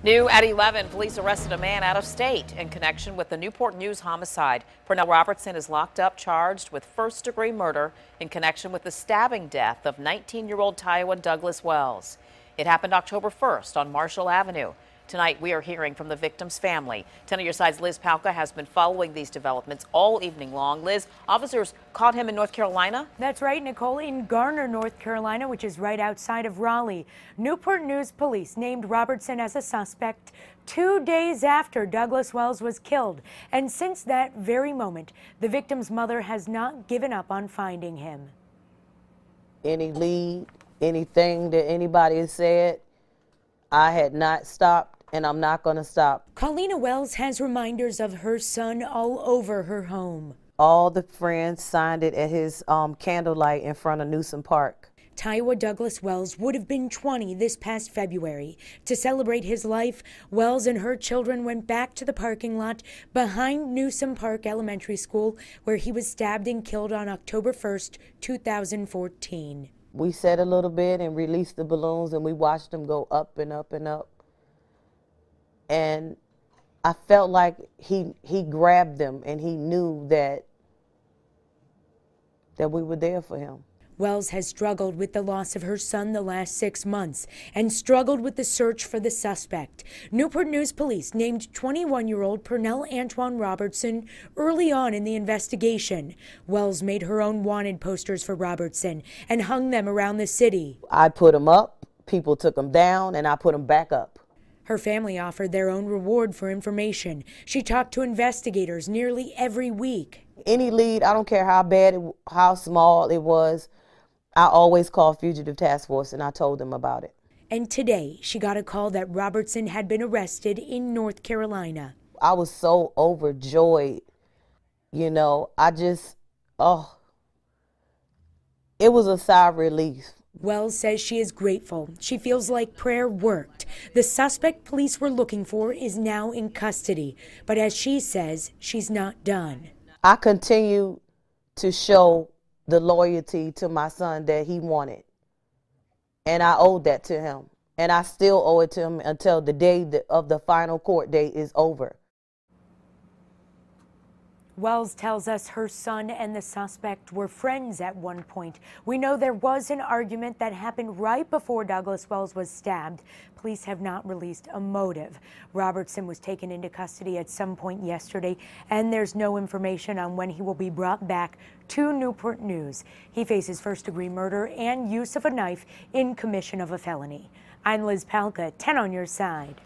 New at 11, police arrested a man out of state in connection with the Newport News homicide. Pernell Robertson is locked up, charged with first-degree murder in connection with the stabbing death of 19-year-old Taiwa Douglas Wells. It happened October 1st on Marshall Avenue. Tonight, we are hearing from the victim's family. 10 on your side's Liz Palka has been following these developments all evening long. Liz, officers caught him in North Carolina? That's right, Nicole, in Garner, North Carolina, which is right outside of Raleigh. Newport News police named Robertson as a suspect 2 days after Douglas Wells was killed. And since that very moment, the victim's mother has not given up on finding him. Any lead, anything that anybody has said, I had not stopped. And I'm not going to stop. Paulina Wells has reminders of her son all over her home. All the friends signed it at his candlelight in front of Newsom Park. Taiwa Douglas Wells would have been 20 this past February. To celebrate his life, Wells and her children went back to the parking lot behind Newsom Park Elementary School, where he was stabbed and killed on October 1st, 2014. We sat a little bit and released the balloons, and we watched them go up and up and up. And I felt like he grabbed them and he knew that we were there for him. Wells has struggled with the loss of her son the last 6 months and struggled with the search for the suspect. Newport News police named 21-year-old Pernell Antoine Robertson early on in the investigation. Wells made her own wanted posters for Robertson and hung them around the city. I put them up, people took them down, and I put them back up. Her family offered their own reward for information. She talked to investigators nearly every week. Any lead, I don't care how bad, how small it was, I always called Fugitive Task Force and I told them about it. And today, she got a call that Robertson had been arrested in North Carolina. I was so overjoyed, you know, it was a sigh of relief. Wells says she is grateful. She feels like prayer worked. The suspect police were looking for is now in custody. But as she says, she's not done. I continue to show the loyalty to my son that he wanted. And I owed that to him. And I still owe it to him until the day of the final court date is over. Wells tells us her son and the suspect were friends at one point. We know there was an argument that happened right before Douglas Wells was stabbed. Police have not released a motive. Robertson was taken into custody at some point yesterday, and there's no information on when he will be brought back to Newport News. He faces first-degree murder and use of a knife in commission of a felony. I'm Liz Palka, 10 on your side.